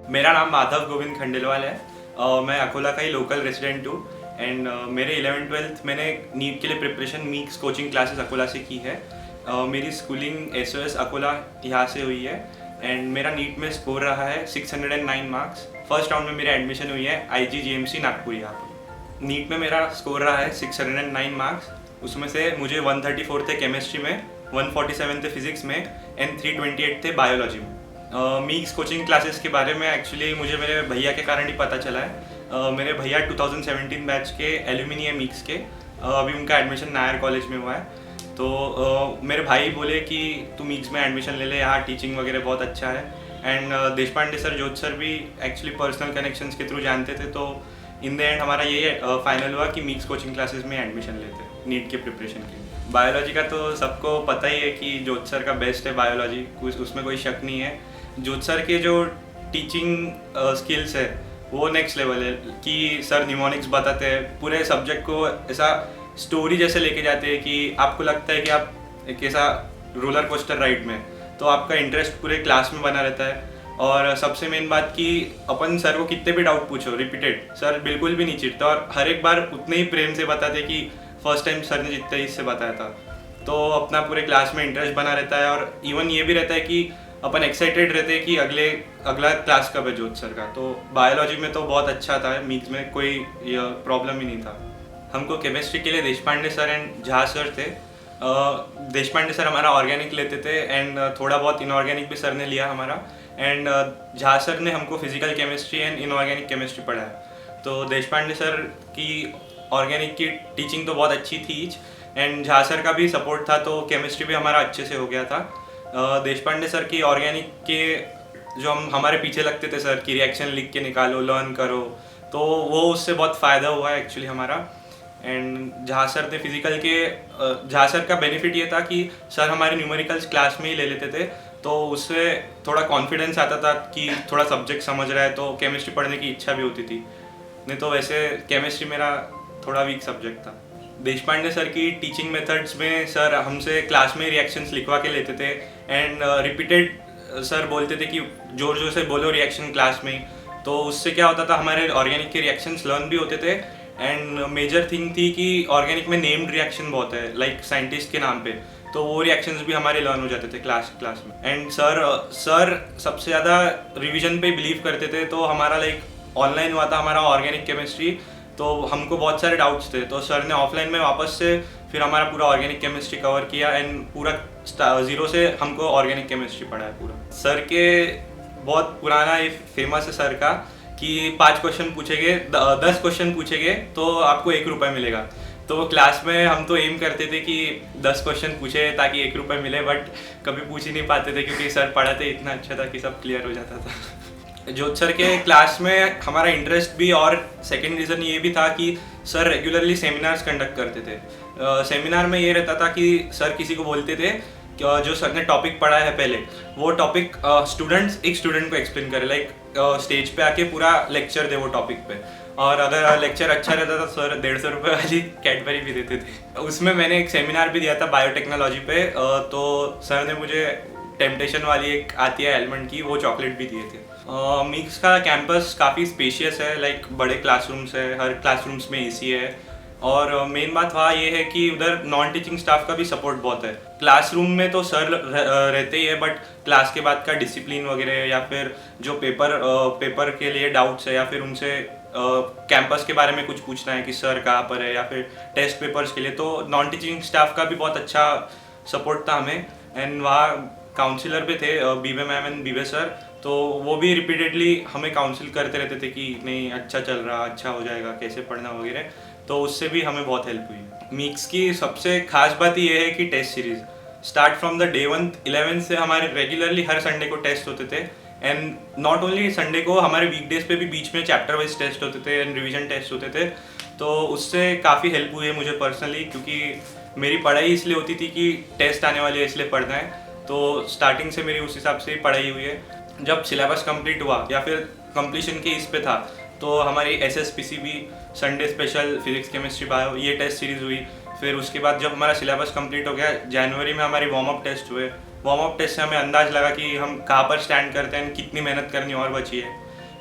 मेरा नाम माधव गोविंद खंडेलवाल है। मैं अकोला का ही लोकल रेसिडेंट हूँ एंड मेरे 11th-12th मैंने नीट के लिए प्रिपरेशन मीक्स कोचिंग क्लासेस अकोला से की है। मेरी स्कूलिंग एसओएस अकोला यहाँ से हुई है एंड मेरा नीट में स्कोर रहा है 609 मार्क्स। फर्स्ट राउंड में मेरी एडमिशन हुई है IGGMC नागपुर यहाँ पर। नीट में मेरा स्कोर रहा है 609 मार्क्स, उसमें से मुझे 134 थे केमिस्ट्री में, 147 थे फिजिक्स में एंड 328 थे बायोलॉजी में। मीक्स कोचिंग क्लासेस के बारे में एक्चुअली मुझे मेरे भैया के कारण ही पता चला है। मेरे भैया 2017 बैच के एल्यूमिनी है मीक्स के। अभी उनका एडमिशन नायर कॉलेज में हुआ है। तो मेरे भाई बोले कि तू मीक्स में एडमिशन ले ले, यहाँ टीचिंग वगैरह बहुत अच्छा है एंड देशपांडे सर, जोत सर भी एक्चुअली पर्सनल कनेक्शंस के थ्रू जानते थे। तो इन द एंड हमारा ये फाइनल हुआ कि मीक्स कोचिंग क्लासेस में एडमिशन लेते नीट के प्रिपरेशन के लिए। बायोलॉजी का तो सबको पता ही है कि जोत सर का बेस्ट है बायोलॉजी, कुछ उसमें कोई शक नहीं है। जोत सर के जो टीचिंग स्किल्स है वो नेक्स्ट लेवल है कि सर निमोनिक्स बताते हैं, पूरे सब्जेक्ट को ऐसा स्टोरी जैसे लेके जाते हैं कि आपको लगता है कि आप एक ऐसा रोलर कोस्टर राइड में, तो आपका इंटरेस्ट पूरे क्लास में बना रहता है। और सबसे मेन बात कि अपन सर को कितने भी डाउट पूछो रिपीटेड, सर बिल्कुल भी नहीं चिढ़ते और हर एक बार उतने ही प्रेम से बताते कि फर्स्ट टाइम सर ने जितने इससे बताया था। तो अपना पूरे क्लास में इंटरेस्ट बना रहता है और इवन ये भी रहता है कि अपन एक्साइटेड रहते हैं कि अगला क्लास कब है जोत सर का। तो बायोलॉजी में तो बहुत अच्छा था, मीक्स में कोई प्रॉब्लम ही नहीं था। हमको केमिस्ट्री के लिए Deshpande sir and Jha sir थे। देशपांडे सर हमारा ऑर्गेनिक लेते थे एंड थोड़ा बहुत इनऑर्गेनिक भी सर ने लिया हमारा, एंड झा सर ने हमको physical chemistry and inorganic chemistry पढ़ाया। तो देशपांडे सर की ऑर्गेनिक की टीचिंग तो बहुत अच्छी थी एंड झा सर का भी सपोर्ट था, तो केमिस्ट्री भी हमारा अच्छे से हो गया था। देशपांडे सर की ऑर्गेनिक के जो हमारे पीछे लगते थे सर कि रिएक्शन लिख के निकालो, लर्न करो, तो वो उससे बहुत फ़ायदा हुआ है एक्चुअली हमारा। एंड झा सर थे फिजिकल के, झा सर का बेनिफिट ये था कि सर हमारे न्यूमेरिकल्स क्लास में ही ले लेते थे, तो उससे थोड़ा कॉन्फिडेंस आता था कि थोड़ा सब्जेक्ट समझ रहा है, तो केमिस्ट्री पढ़ने की इच्छा भी होती थी। नहीं तो वैसे केमिस्ट्री मेरा थोड़ा वीक सब्जेक्ट था। देशपांडे सर की टीचिंग मेथड्स में सर हमसे क्लास में रिएक्शंस लिखवा के लेते थे एंड रिपीटेड सर बोलते थे कि जोर जोर से बोलो रिएक्शन क्लास में। तो उससे क्या होता था, हमारे ऑर्गेनिक के रिएक्शंस लर्न भी होते थे एंड मेजर थिंग थी कि ऑर्गेनिक में नेम्ड रिएक्शन बहुत है लाइक साइंटिस्ट के नाम पे, तो वो रिएक्शंस भी हमारे लर्न हो जाते थे क्लास में। एंड सर सबसे ज़्यादा रिवीजन पे बिलीव करते थे। तो हमारा लाइक ऑनलाइन हुआ था हमारा ऑर्गेनिक केमिस्ट्री, तो हमको बहुत सारे डाउट्स थे, तो सर ने ऑफलाइन में वापस से फिर हमारा पूरा ऑर्गेनिक केमिस्ट्री कवर किया एंड पूरा ज़ीरो से हमको ऑर्गेनिक केमिस्ट्री पढ़ा है पूरा। सर के बहुत पुराना एक फेमस है सर का कि 5 क्वेश्चन पूछेंगे, 10 क्वेश्चन पूछेंगे तो आपको 1 रुपये मिलेगा। तो क्लास में हम तो एम करते थे कि 10 क्वेश्चन पूछे ताकि 1 रुपये मिले, बट कभी पूछ ही नहीं पाते थे क्योंकि सर पढ़ाते इतना अच्छा था कि सब क्लियर हो जाता था। जोत सर के क्लास में हमारा इंटरेस्ट भी, और सेकंड रीज़न ये भी था कि सर रेगुलरली सेमिनार्स कंडक्ट करते थे। सेमिनार में ये रहता था कि सर किसी को बोलते थे कि जो सर ने टॉपिक पढ़ा है पहले, वो टॉपिक एक स्टूडेंट को एक्सप्लेन करे, लाइक स्टेज पे आके पूरा लेक्चर दे वो टॉपिक पे। और अगर लेक्चर अच्छा रहता था सर 150 रुपये वाली कैडबरी भी देते थे। उसमें मैंने एक सेमिनार भी दिया था बायोटेक्नोलॉजी पे, तो सर ने मुझे टेम्पटेशन वाली एक आती है एलमंड की, वो चॉकलेट भी दिए थे। मिक्स का कैंपस काफ़ी स्पेशियस है, लाइक बड़े क्लासरूम्स है, हर क्लासरूम्स में एसी है, और मेन बात वहाँ ये है कि उधर नॉन टीचिंग स्टाफ का भी सपोर्ट बहुत है। क्लासरूम में तो सर रहते ही है, बट क्लास के बाद का डिसिप्लिन वगैरह या फिर जो पेपर के लिए डाउट्स है या फिर उनसे कैंपस के बारे में कुछ पूछना है कि सर कहाँ पर है, या फिर टेस्ट पेपर्स के लिए, तो नॉन टीचिंग स्टाफ का भी बहुत अच्छा सपोर्ट था हमें। एंड वहाँ काउंसिलर भी थे, बीवे मैम एंड बीवे सर, तो वो भी रिपीटेडली हमें काउंसिल करते रहते थे कि नहीं अच्छा चल रहा, अच्छा हो जाएगा, कैसे पढ़ना वगैरह, तो उससे भी हमें बहुत हेल्प हुई। मिक्स की सबसे खास बात ये है कि test series start from the day 11 से हमारे रेगुलरली हर संडे को टेस्ट होते थे। एंड नॉट ओनली संडे को, हमारे वीकडेज पे भी बीच में चैप्टर वाइज टेस्ट होते थे एंड रिवीजन टेस्ट होते थे। तो उससे काफ़ी हेल्प हुई है मुझे पर्सनली, क्योंकि मेरी पढ़ाई इसलिए होती थी कि टेस्ट आने वाली है इसलिए पढ़ना है, तो स्टार्टिंग से मेरी उस हिसाब से ही पढ़ाई हुई है। जब सिलेबस कंप्लीट हुआ या फिर कंप्लीशन के इस पे था, तो हमारी SSPCB Sunday special physics chemistry bio ये टेस्ट सीरीज़ हुई। फिर उसके बाद जब हमारा सिलेबस कंप्लीट हो गया, जनवरी में हमारी वार्म अप टेस्ट हुए। वार्म अप टेस्ट से हमें अंदाज़ लगा कि हम कहाँ पर स्टैंड करते हैं, कितनी मेहनत करनी और बची है।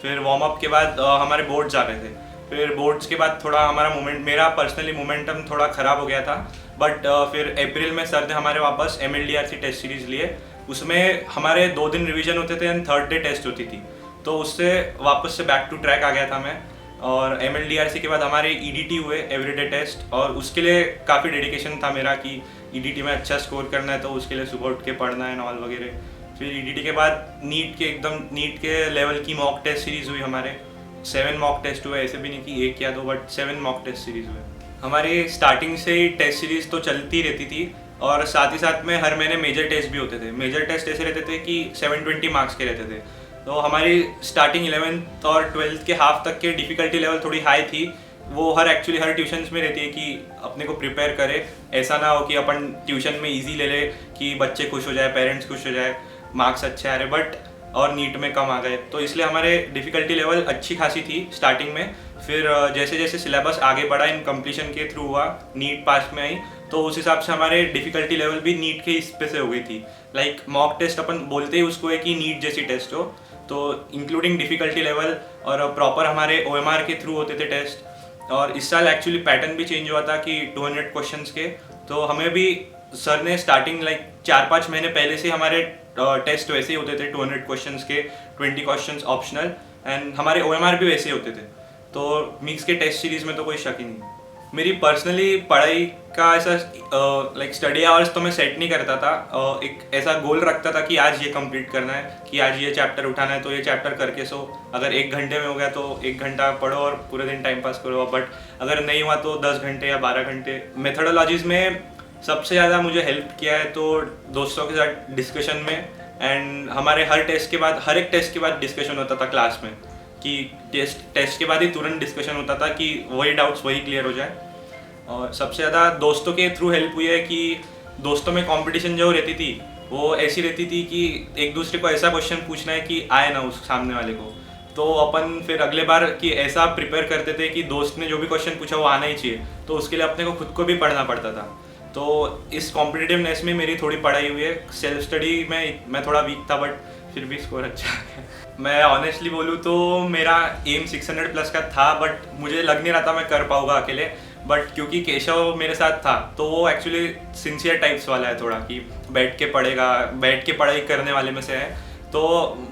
फिर वार्म अप के बाद हमारे बोर्ड्स आ रहे थे। फिर बोर्ड्स के बाद थोड़ा हमारा मेरा पर्सनली मोमेंटम थोड़ा ख़राब हो गया था, बट फिर अप्रैल में सर ने हमारे वापस MLDRC टेस्ट सीरीज़ लिए। उसमें हमारे 2 दिन रिवीजन होते थे एंड थर्ड डे टेस्ट होती थी, तो उससे वापस से बैक टू ट्रैक आ गया था मैं। और MLDRC के बाद हमारे EDT हुए, एवरीडे टेस्ट, और उसके लिए काफ़ी डेडिकेशन था मेरा कि EDT में अच्छा स्कोर करना है, तो उसके लिए सुबह उठ के पढ़ना है ऑल वगैरह। फिर EDT के बाद नीट के लेवल की मॉक टेस्ट सीरीज़ हुई हमारे। 7 मॉक टेस्ट हुए, ऐसे भी नहीं कि 1 या 2, बट 7 मॉक टेस्ट सीरीज़ हुए। हमारी स्टार्टिंग से ही टेस्ट सीरीज़ तो चलती रहती थी, और साथ ही साथ में हर महीने मेजर टेस्ट भी होते थे। मेजर टेस्ट ऐसे रहते थे कि 720 मार्क्स के रहते थे। तो हमारी स्टार्टिंग 11th और 12th के हाफ तक के डिफ़िकल्टी लेवल थोड़ी हाई थी। वो हर ट्यूशन्स में रहती है कि अपने को प्रिपेयर करे, ऐसा ना हो कि अपन ट्यूशन में इजी ले ले कि बच्चे खुश हो जाए, पेरेंट्स खुश हो जाए, मार्क्स अच्छे आ रहे, बट और नीट में कम आ गए। तो इसलिए हमारे डिफ़िकल्टी लेवल अच्छी खासी थी स्टार्टिंग में। फिर जैसे जैसे सिलेबस आगे बढ़ा, इन कंप्लीशन के थ्रू हुआ, नीट पास में आई, तो उस हिसाब से हमारे डिफ़िकल्टी लेवल भी नीट के इस पे से हो गई थी। लाइक मॉक टेस्ट अपन बोलते ही उसको है कि नीट जैसी टेस्ट हो, तो इंक्लूडिंग डिफ़िकल्टी लेवल और प्रॉपर हमारे OMR के थ्रू होते थे टेस्ट। और इस साल एक्चुअली पैटर्न भी चेंज हुआ था कि 200 क्वेश्चंस के, तो हमें भी सर ने स्टार्टिंग लाइक 4-5 महीने पहले से हमारे टेस्ट वैसे ही होते थे 200 क्वेश्चंस के, 20 क्वेश्चंस ऑप्शनल, एंड हमारे OMR भी वैसे ही होते थे। तो मिक्स के टेस्ट सीरीज़ में तो कोई शक ही नहीं। मेरी पर्सनली पढ़ाई का ऐसा लाइक स्टडी आवर्स तो मैं सेट नहीं करता था। एक ऐसा गोल रखता था कि आज ये कंप्लीट करना है, कि आज ये चैप्टर उठाना है, तो ये चैप्टर करके सो अगर 1 घंटे में हो गया तो 1 घंटा पढ़ो और पूरे दिन टाइम पास करो, बट अगर नहीं हुआ तो 10 घंटे या 12 घंटे। मेथडोलॉजीज़ में सबसे ज़्यादा मुझे हेल्प किया है तो दोस्तों के साथ डिस्कशन में, एंड हमारे हर एक टेस्ट के बाद डिस्कशन होता था क्लास में, कि टेस्ट के बाद ही तुरंत डिस्कशन होता था कि वही डाउट्स वही क्लियर हो जाए। और सबसे ज़्यादा दोस्तों के थ्रू हेल्प हुई है कि दोस्तों में कंपटीशन जो रहती थी वो ऐसी रहती थी कि एक दूसरे को ऐसा क्वेश्चन पूछना है कि आए ना उस सामने वाले को, तो अपन फिर अगले बार कि ऐसा प्रिपेयर करते थे कि दोस्त ने जो भी क्वेश्चन पूछा वो आना ही चाहिए, तो उसके लिए अपने को खुद को भी पढ़ना पड़ता था। तो इस कॉम्पिटिटिवनेस में मेरी थोड़ी पढ़ाई हुई है। सेल्फ स्टडी में मैं थोड़ा वीक था, बट फिर भी स्कोर अच्छा आ गया। मैं ऑनेस्टली बोलूँ तो मेरा एम 600 प्लस का था, बट मुझे लग नहीं रहा था मैं कर पाऊँगा अकेले। बट क्योंकि केशव मेरे साथ था, तो वो एक्चुअली सिंसियर टाइप्स वाला है थोड़ा, कि बैठ के पढ़ाई करने वाले में से है, तो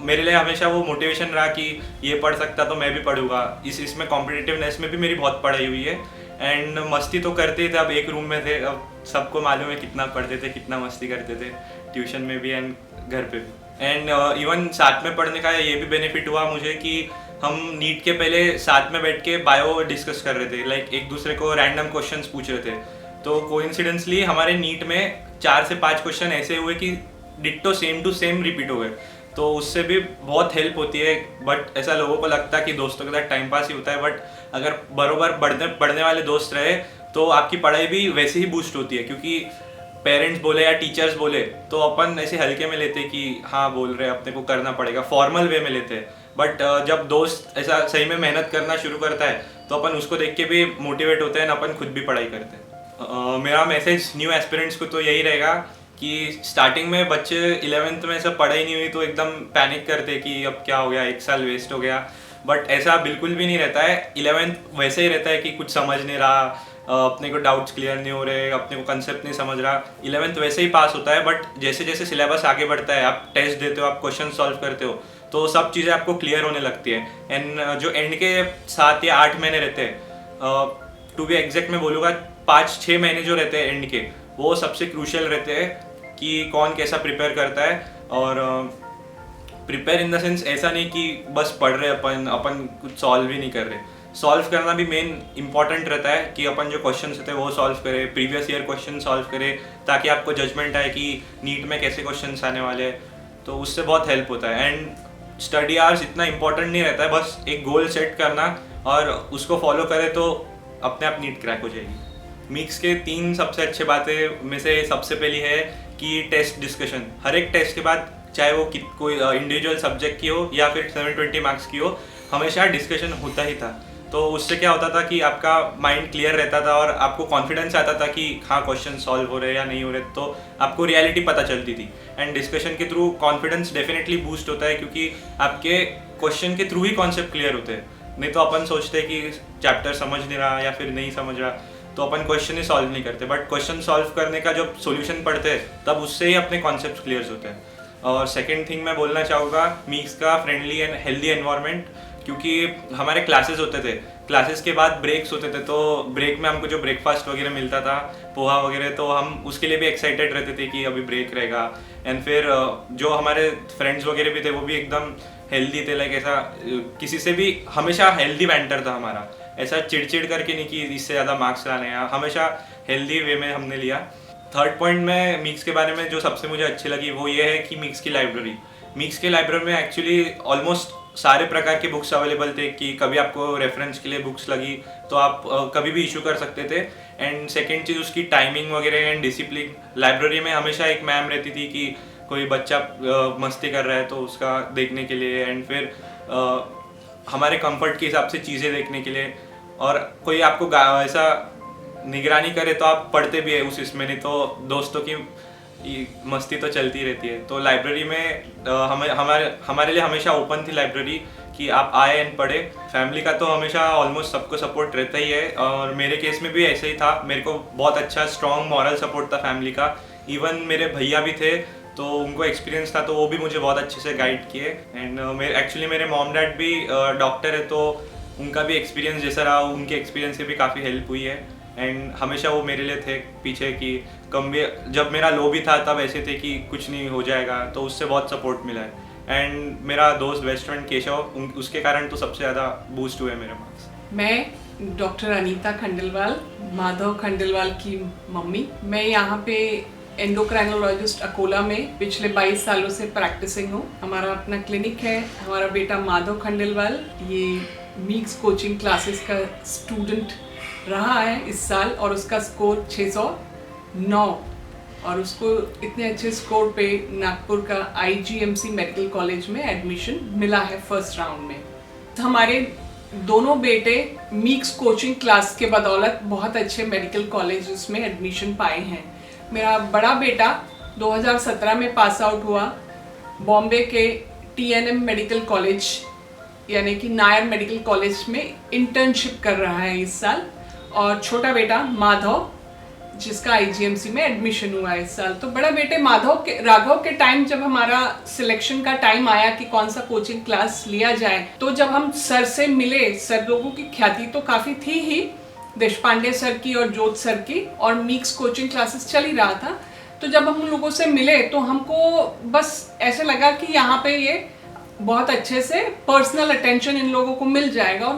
मेरे लिए हमेशा वो मोटिवेशन रहा कि ये पढ़ सकता तो मैं भी पढ़ूंगा। इसमें कॉम्पिटिटिवनेस में भी मेरी बहुत पढ़ाई हुई है, एंड मस्ती तो करते ही थे। अब एक रूम में थे, अब सबको मालूम है कितना पढ़ते थे, कितना मस्ती करते थे, ट्यूशन में भी एंड घर पे भी। एंड इवन साथ में पढ़ने का ये भी बेनिफिट हुआ मुझे कि हम नीट के पहले साथ में बैठ के बायो डिस्कस कर रहे थे, लाइक एक दूसरे को रैंडम क्वेश्चंस पूछ रहे थे। तो कोइंसिडेंसली हमारे नीट में 4 से 5 क्वेश्चन ऐसे हुए कि ditto same to same repeat हो गए, तो उससे भी बहुत हेल्प होती है। बट ऐसा लोगों को लगता है कि दोस्तों के साथ टाइम पास ही होता है, बट अगर बरोबर पढ़ने वाले दोस्त रहे तो आपकी पढ़ाई भी वैसे ही बूस्ट होती है, क्योंकि पेरेंट्स बोले या टीचर्स बोले तो अपन ऐसे हल्के में लेते कि हाँ बोल रहे अपने को करना पड़ेगा, फॉर्मल वे में लेते हैं। बट जब दोस्त ऐसा सही में मेहनत करना शुरू करता है तो अपन उसको देख के भी मोटिवेट होते हैं, अपन खुद भी पढ़ाई करते हैं। मेरा मैसेज न्यू एस्पिरेंट्स को तो यही रहेगा कि स्टार्टिंग में बच्चे 11th में सब पढ़ाई नहीं हुई तो एकदम पैनिक करते कि अब क्या हो गया, 1 साल वेस्ट हो गया। बट ऐसा बिल्कुल भी नहीं रहता है। 11th वैसे ही रहता है कि कुछ समझ नहीं रहा, अपने को डाउट्स क्लियर नहीं हो रहे, अपने को कंसेप्ट नहीं समझ रहा, 11th वैसे ही पास होता है। बट जैसे जैसे सिलेबस आगे बढ़ता है, आप टेस्ट देते हो, आप क्वेश्चन सॉल्व करते हो, तो सब चीज़ें आपको क्लियर होने लगती है। एंड जो एंड के 7 या 8 महीने रहते हैं, टू बी एग्जैक्ट मैं बोलूँगा 5-6 महीने जो रहते हैं एंड के, वो सबसे क्रूशियल रहते हैं कि कौन कैसा प्रिपेयर करता है। और प्रिपेयर इन द सेंस ऐसा नहीं कि बस पढ़ रहे अपन कुछ सॉल्व ही नहीं कर रहे। सॉल्व करना भी मेन इंपॉर्टेंट रहता है कि अपन जो क्वेश्चन होते हैं वो सॉल्व करें, प्रीवियस ईयर क्वेश्चन सॉल्व करें, ताकि आपको जजमेंट आए कि नीट में कैसे क्वेश्चन आने वाले हैं। तो उससे बहुत हेल्प होता है। एंड स्टडी आवर्स इतना इंपॉर्टेंट नहीं रहता है, बस एक गोल सेट करना और उसको फॉलो करें तो अपने आप नीट क्रैक हो जाएगी। मिक्स के 3 सबसे अच्छे बातें में से सबसे पहली है कि टेस्ट डिस्कशन। हर एक टेस्ट के बाद, चाहे वो कोई इंडिविजुअल सब्जेक्ट की हो या फिर 720 मार्क्स की हो, हमेशा डिस्कशन होता ही था। तो उससे क्या होता था कि आपका माइंड क्लियर रहता था और आपको कॉन्फिडेंस आता था कि हाँ क्वेश्चन सॉल्व हो रहे या नहीं हो रहे, तो आपको रियलिटी पता चलती थी। एंड डिस्कशन के थ्रू कॉन्फिडेंस डेफिनेटली बूस्ट होता है, क्योंकि आपके क्वेश्चन के थ्रू ही कॉन्सेप्ट क्लियर होते हैं। नहीं तो अपन सोचते हैं कि चैप्टर समझ नहीं रहा या फिर नहीं समझ रहा, तो अपन क्वेश्चन ही सॉल्व नहीं करते। बट क्वेश्चन सॉल्व करने का जब सॉल्यूशन पढ़ते हैं तब उससे ही अपने कॉन्सेप्ट क्लियर होते हैं। और सेकंड थिंग मैं बोलना चाहूँगा मीक्स का फ्रेंडली एंड हेल्दी एनवायरनमेंट, क्योंकि हमारे क्लासेस होते थे, क्लासेस के बाद ब्रेक्स होते थे, तो ब्रेक में हमको जो ब्रेकफास्ट वगैरह मिलता था, पोहा वगैरह, तो हम उसके लिए भी एक्साइटेड रहते थे कि अभी ब्रेक रहेगा। एंड फिर जो हमारे फ्रेंड्स वगैरह भी थे वो भी एकदम हेल्दी थे, लाइक ऐसा किसी से भी हमेशा हेल्दी बैंटर था हमारा, ऐसा चिड़चिड़ करके नहीं कि इससे ज़्यादा मार्क्स लाने हैं, हमेशा हेल्दी वे में हमने लिया। थर्ड पॉइंट में मीक्स के बारे में जो सबसे मुझे अच्छी लगी वो ये है कि मीक्स की लाइब्रेरी में एक्चुअली ऑलमोस्ट सारे प्रकार के बुक्स अवेलेबल थे, कि कभी आपको रेफरेंस के लिए बुक्स लगी तो आप कभी भी इशू कर सकते थे। एंड सेकेंड चीज़ उसकी टाइमिंग वगैरह एंड डिसिप्लिन। लाइब्रेरी में हमेशा एक मैम रहती थी कि कोई बच्चा मस्ती कर रहा है तो उसका देखने के लिए, एंड फिर हमारे कंफर्ट के हिसाब से चीज़ें देखने के लिए, और कोई आपको ऐसा निगरानी करे तो आप पढ़ते भी है उस इसमें, नहीं तो दोस्तों की मस्ती तो चलती रहती है। तो लाइब्रेरी में हमारे लिए हमेशा ओपन थी लाइब्रेरी, कि आप आए एंड पढ़े। फैमिली का तो हमेशा ऑलमोस्ट सबको सपोर्ट रहता ही है, और मेरे केस में भी ऐसे ही था। मेरे को बहुत अच्छा स्ट्रॉन्ग मॉरल सपोर्ट था फैमिली का। इवन मेरे भैया भी थे तो उनको एक्सपीरियंस था, तो वो भी मुझे बहुत अच्छे से गाइड किए। एंड एक्चुअली मेरे मॉम डैड भी डॉक्टर है, तो उनका भी एक्सपीरियंस जैसा रहा, उनके एक्सपीरियंस से भी काफ़ी हेल्प हुई है। एंड हमेशा वो मेरे लिए थे पीछे, कि कम भी जब मेरा लो भी था तब ऐसे थे कि कुछ नहीं हो जाएगा, तो उससे बहुत सपोर्ट मिला है। एंड मेरा दोस्त बेस्ट फ्रेंड केशव, उसके कारण तो सबसे ज़्यादा बूस्ट हुए मेरे मार्क्स। मैं डॉक्टर अनीता खंडेलवाल, माधव खंडेलवाल की मम्मी। मैं यहाँ पे एंडोक्राइनोलॉजिस्ट अकोला में पिछले 22 सालों से प्रैक्टिसिंग हूँ। हमारा अपना क्लिनिक है। हमारा बेटा माधव खंडेलवाल ये मीक्स कोचिंग क्लासेस का स्टूडेंट रहा है इस साल, और उसका स्कोर 609, और उसको इतने अच्छे स्कोर पे नागपुर का IGMC मेडिकल कॉलेज में एडमिशन मिला है फर्स्ट राउंड में। तो हमारे दोनों बेटे मीक्स कोचिंग क्लास के बदौलत बहुत अच्छे मेडिकल कॉलेजेस में एडमिशन पाए हैं। मेरा बड़ा बेटा 2017 में पास आउट हुआ, बॉम्बे के TNM मेडिकल कॉलेज यानी कि नायर मेडिकल कॉलेज में इंटर्नशिप कर रहा है इस साल। और छोटा बेटा माधव, जिसका IGMC में एडमिशन हुआ है इस साल। तो बड़ा बेटे राघव के टाइम जब हमारा सिलेक्शन का टाइम आया कि कौन सा कोचिंग क्लास लिया जाए, तो जब हम सर से मिले, सर लोगों की ख्याति तो काफ़ी थी ही, देशपांडे सर की और जोत सर की, और मीक्स कोचिंग क्लासेस चल ही रहा था। तो जब हम लोगों से मिले तो हमको बस ऐसे लगा कि यहाँ पे ये बहुत अच्छे से पर्सनल अटेंशन इन लोगों को मिल जाएगा।